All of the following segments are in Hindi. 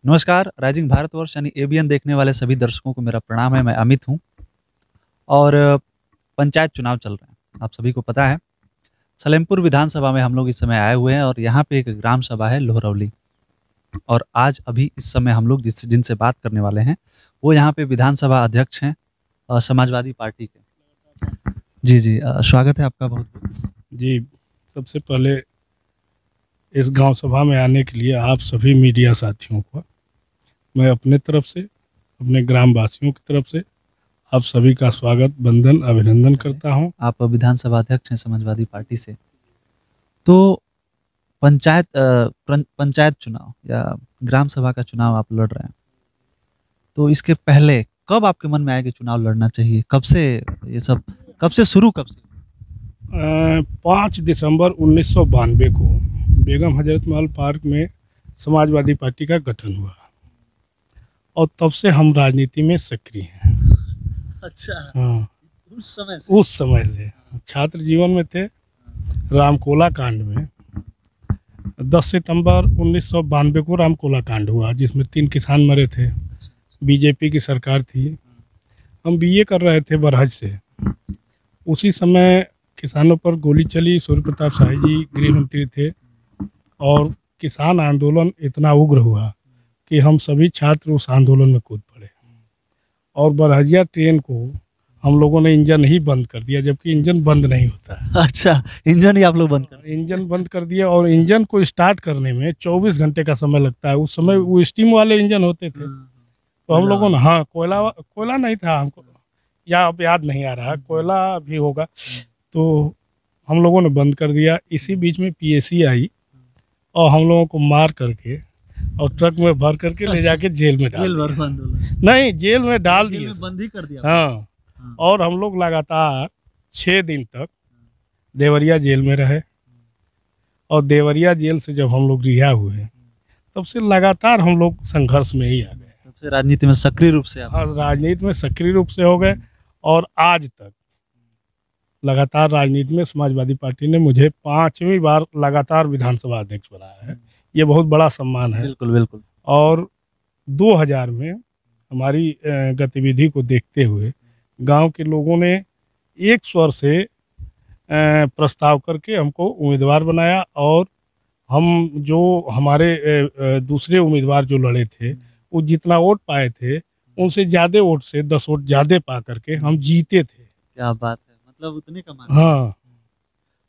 नमस्कार, राइजिंग भारतवर्ष यानी एबीएन देखने वाले सभी दर्शकों को मेरा प्रणाम है। मैं अमित हूँ और पंचायत चुनाव चल रहे हैं। आप सभी को पता है, सलेमपुर विधानसभा में हम लोग इस समय आए हुए हैं और यहाँ पे एक ग्राम सभा है लोहरौली। और आज अभी इस समय हम लोग जिनसे बात करने वाले हैं, वो यहाँ पे विधानसभा अध्यक्ष हैं समाजवादी पार्टी के। जी, जी स्वागत है आपका बहुत-बहुत। जी, सबसे पहले इस गांव सभा में आने के लिए आप सभी मीडिया साथियों को मैं अपने तरफ से, अपने ग्रामवासियों की तरफ से आप सभी का स्वागत, वंदन, अभिनंदन करता हूं। आप विधानसभा अध्यक्ष हैं समाजवादी पार्टी से। तो पंचायत चुनाव या ग्राम सभा का चुनाव आप लड़ रहे हैं, तो इसके पहले कब आपके मन में आया कि चुनाव लड़ना चाहिए? कब से शुरू कब से? 5 दिसंबर 1992 को बेगम हजरत महल पार्क में समाजवादी पार्टी का गठन हुआ और तब से हम राजनीति में सक्रिय हैं। अच्छा। हाँ, उस समय से छात्र जीवन में थे। रामकोला कांड में 10 सितंबर 1992 को रामकोला कांड हुआ, जिसमें 3 किसान मरे थे। बीजेपी की सरकार थी। हम बीए कर रहे थे बरहज से। उसी समय किसानों पर गोली चली। सूर्य प्रताप शाही जी गृह मंत्री थे और किसान आंदोलन इतना उग्र हुआ कि हम सभी छात्र उस आंदोलन में कूद पड़े और बरहजिया ट्रेन को हम लोगों ने इंजन ही बंद कर दिया, जबकि इंजन बंद नहीं होता है। अच्छा, इंजन ही आप लोग बंद कर? इंजन बंद कर दिया और इंजन को स्टार्ट करने में 24 घंटे का समय लगता है। उस समय वो स्टीम वाले इंजन होते थे। तो हम लोगों ने, हाँ, कोयला नहीं था हमको, या अब याद नहीं आ रहा, कोयला भी होगा। तो हम लोगों ने बंद कर दिया। इसी बीच में पीएसी आई और हम लोगों को मार करके और ट्रक में भर करके ले जाके जेल में डाल दिया। नहीं, जेल में डाल दिया, बंद ही कर दिया। हाँ। और हम लोग लगातार 6 दिन तक देवरिया जेल में रहे और देवरिया जेल से जब हम लोग रिहा हुए तब से लगातार हम लोग संघर्ष में ही आ गए। तब से राजनीति में सक्रिय रूप से हाँ, राजनीति में सक्रिय रूप से हो गए और आज तक लगातार राजनीति में समाजवादी पार्टी ने मुझे 5वीं बार लगातार विधानसभा अध्यक्ष बनाया है। ये बहुत बड़ा सम्मान है। बिल्कुल बिल्कुल। और 2000 में हमारी गतिविधि को देखते हुए गांव के लोगों ने एक स्वर से प्रस्ताव करके हमको उम्मीदवार बनाया और हम जो हमारे दूसरे उम्मीदवार जो लड़े थे वो जितना वोट पाए थे उनसे ज़्यादा वोट से 10 वोट ज़्यादा पा करके हम जीते थे। क्या बात है, मतलब उतने कमाल। हाँ,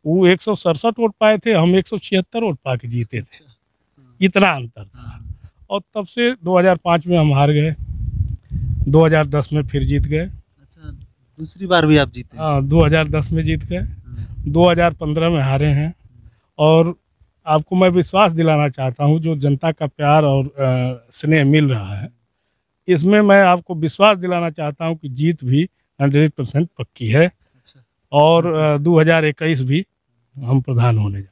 वो 167 वोट पाए थे, हम 176 वोट पा के जीते थे। इतना अंतर था। और तब से 2005 में हम हार गए, 2010 में फिर जीत गए। अच्छा, दूसरी बार भी आप जीते? हाँ, 2010 में जीत गए, 2015 में हारे हैं। और आपको मैं विश्वास दिलाना चाहता हूँ, जो जनता का प्यार और स्नेह मिल रहा है, इसमें मैं आपको विश्वास दिलाना चाहता हूँ कि जीत भी 100% पक्की है। और 2021 भी हम प्रधान होने जा।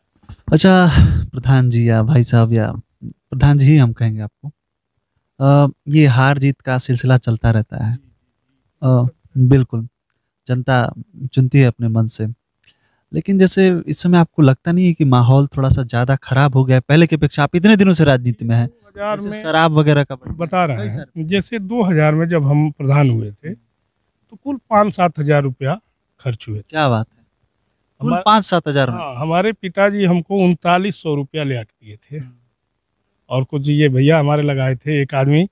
अच्छा, प्रधान जी या भाई साहब या प्रधान जी ही हम कहेंगे आपको। ये हार जीत का सिलसिला चलता रहता है। बिल्कुल, जनता चुनती है अपने मन से। लेकिन जैसे इस समय आपको लगता नहीं है कि माहौल थोड़ा सा ज़्यादा खराब हो गया है पहले की अपेक्षा? आप इतने दिनों से राजनीति में हैं, जैसे शराब वगैरह का बता रहे हैं। जैसे 2000 में जब हम प्रधान हुए थे तो कुल 5-7 हज़ार रुपया खर्च हुए। क्या बात है, कुल 5-7 हज़ार? हाँ, हमारे पिताजी हमको 3900 रुपया ले आके दिए थे और कुछ ये भैया हमारे लगाए थे। एक आदमी,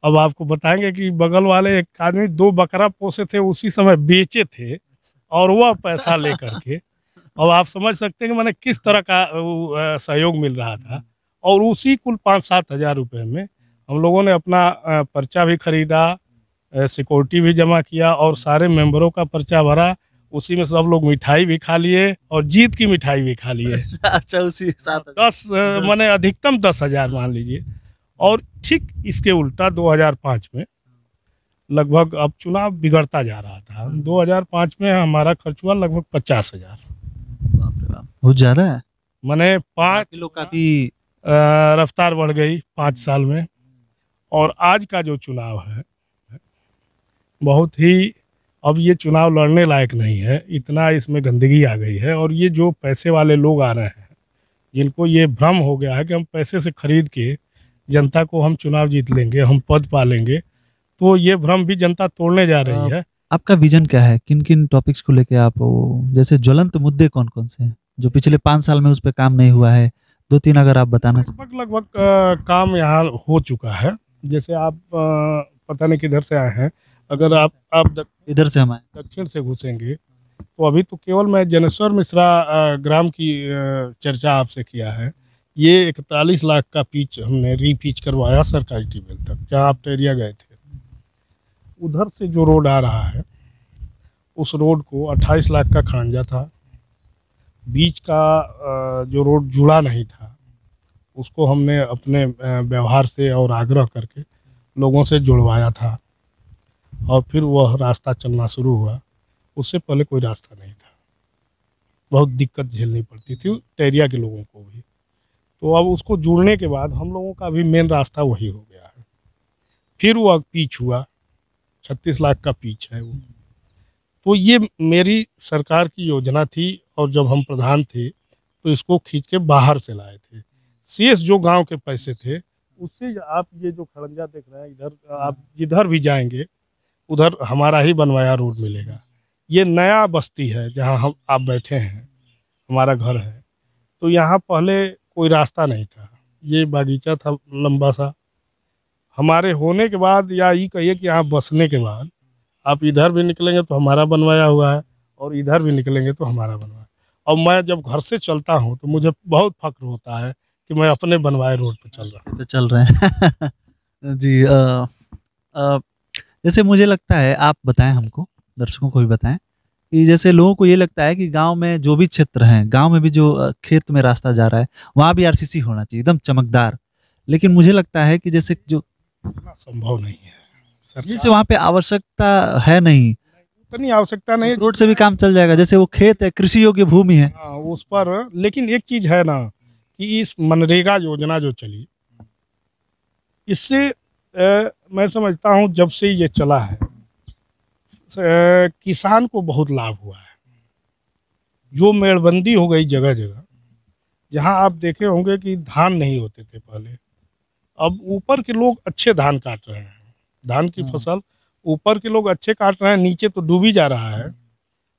अब आपको बताएंगे कि बगल वाले एक आदमी 2 बकरा पोसे थे, उसी समय बेचे थे और वह पैसा ले करके, और आप समझ सकते हैं कि मैंने किस तरह का सहयोग मिल रहा था। और उसी कुल 5-7 हज़ार रुपये में हम लोगों ने अपना पर्चा भी खरीदा, सिक्योरिटी भी जमा किया और सारे मेंबरों का पर्चा भरा। उसी में सब लोग मिठाई भी खा लिए और जीत की मिठाई भी खा लिए। अच्छा, उसी साथ 10 माने अधिकतम 10 हज़ार मान लीजिए। और ठीक इसके उल्टा 2005 में लगभग, अब चुनाव बिगड़ता जा रहा था, 2005 में हमारा खर्च हुआ लगभग 50 हज़ार। बहुत ज़्यादा है। मैंने 5 किलो काफ़ी रफ्तार बढ़ गई 5 साल में। और आज का जो चुनाव है बहुत ही, अब ये चुनाव लड़ने लायक नहीं है, इतना इसमें गंदगी आ गई है। और ये जो पैसे वाले लोग आ रहे हैं, जिनको ये भ्रम हो गया है कि हम पैसे से खरीद के जनता को हम चुनाव जीत लेंगे, हम पद पा लेंगे, तो ये भ्रम भी जनता तोड़ने जा रही है। आपका विजन क्या है? किन किन टॉपिक्स को लेके आप जैसे ज्वलंत मुद्दे कौन कौन से हैं जो पिछले 5 साल में उस पर काम नहीं हुआ है? 2-3 अगर आप बताना चाहें। लगभग काम यहाँ हो चुका है। जैसे आप पता नहीं किधर से आए हैं, अगर आप इधर से हम आए, दक्षिण से घुसेंगे तो अभी तो केवल मैं जनेश्वर मिश्रा ग्राम की चर्चा आपसे किया है। ये 41 लाख का पिच हमने रीपिच करवाया सरकारी ट्यूबवेल तक, जहाँ आप टेरिया गए थे। उधर से जो रोड आ रहा है उस रोड को 28 लाख का खड़ंजा था। बीच का जो रोड जुड़ा नहीं था उसको हमने अपने व्यवहार से और आग्रह करके लोगों से जुड़वाया था, और फिर वह रास्ता चलना शुरू हुआ। उससे पहले कोई रास्ता नहीं था, बहुत दिक्कत झेलनी पड़ती थी टेरिया के लोगों को भी। तो अब उसको जुड़ने के बाद हम लोगों का भी मेन रास्ता वही हो गया है। फिर वो पिच हुआ, 36 लाख का पिच है वो। तो ये मेरी सरकार की योजना थी, और जब हम प्रधान थे तो इसको खींच के बाहर से लाए थे। शेष जो गांव के पैसे थे उससे आप ये जो खड़ंजा देख रहे हैं, इधर आप जिधर भी जाएंगे उधर हमारा ही बनवाया रोड मिलेगा। ये नया बस्ती है जहां हम आप बैठे हैं, हमारा घर है। तो यहाँ पहले कोई रास्ता नहीं था, ये बागीचा था लंबा सा। हमारे होने के बाद, या ये कहिए कि यहाँ बसने के बाद, आप इधर भी निकलेंगे तो हमारा बनवाया हुआ है, और इधर भी निकलेंगे तो हमारा बनवाया। और मैं जब घर से चलता हूँ तो मुझे बहुत फक्र होता है कि मैं अपने बनवाए रोड पर चल रहा हूँ। तो चल रहे हैं जी। जैसे मुझे लगता है, आप बताएं हमको, दर्शकों को भी बताएं कि जैसे लोगों को ये लगता है कि गांव में जो भी क्षेत्र हैं, गांव में भी जो खेत में रास्ता जा रहा है वहाँ भी आरसीसी होना चाहिए, एकदम चमकदार। लेकिन मुझे लगता है कि जैसे जो संभव नहीं है, जैसे वहाँ पे आवश्यकता है नहीं, उतनी आवश्यकता नहीं। रोड से भी काम चल जाएगा, जैसे वो खेत है, कृषि योग्य भूमि है उस पर। लेकिन एक चीज है ना कि इस मनरेगा योजना जो चली, इससे मैं समझता हूँ जब से ये चला है किसान को बहुत लाभ हुआ है। जो मेड़बंदी हो गई जगह जगह, जहाँ आप देखे होंगे कि धान नहीं होते थे पहले, अब ऊपर के लोग अच्छे धान काट रहे हैं। धान की फसल ऊपर के लोग अच्छे काट रहे हैं, नीचे तो डूबी जा रहा है।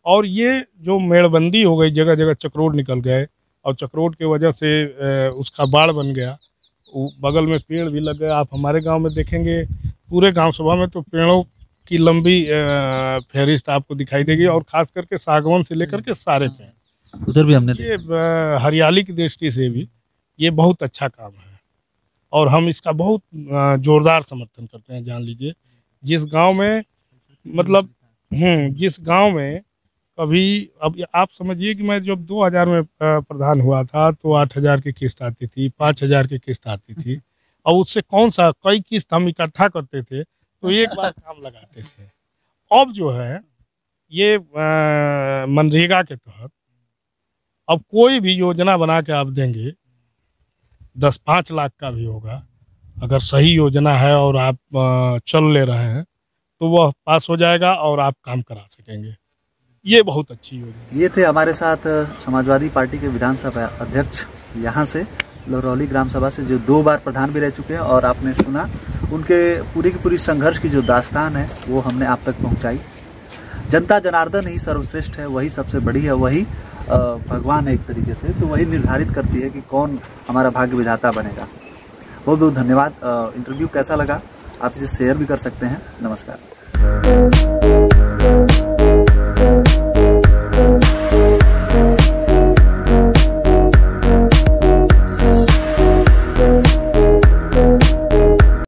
और ये जो मेड़बंदी हो गई, जगह जगह चक्रोड निकल गए, और चक्रोड की वजह से उसका बाढ़ बन गया। बगल में पेड़ भी लग गए। आप हमारे गांव में देखेंगे, पूरे गांव सभा में तो पेड़ों की लंबी फहरिस्त आपको दिखाई देगी, और खास करके सागवान से लेकर के सारे पेड़। उधर भी हमने ये हरियाली की दृष्टि से भी ये बहुत अच्छा काम है, और हम इसका बहुत जोरदार समर्थन करते हैं। जान लीजिए, जिस गांव में मतलब जिस गांव में कभी, अब आप समझिए कि मैं जब 2000 में प्रधान हुआ था तो 8000 की किस्त आती थी, 5000 की किस्त आती थी, और उससे कौन सा कई किस्त हम इकट्ठा करते थे तो एक बार काम लगाते थे। अब जो है ये मनरेगा के तहत अब कोई भी योजना बना के आप देंगे, 10-5 लाख का भी होगा, अगर सही योजना है और आप चल ले रहे हैं तो वह पास हो जाएगा और आप काम करा सकेंगे। ये बहुत अच्छी योजना। ये थे हमारे साथ समाजवादी पार्टी के विधानसभा अध्यक्ष यहाँ से लहरौली ग्राम सभा से, जो 2 बार प्रधान भी रह चुके हैं, और आपने सुना उनके पूरी की पूरी संघर्ष की जो दास्तान है वो हमने आप तक पहुँचाई। जनता जनार्दन ही सर्वश्रेष्ठ है, वही सबसे बड़ी है, वही भगवान है एक तरीके से, तो वही निर्धारित करती है कि कौन हमारा भाग्य विधाता बनेगा। बहुत बहुत धन्यवाद। इंटरव्यू कैसा लगा आप इसे शेयर भी कर सकते हैं। नमस्कार।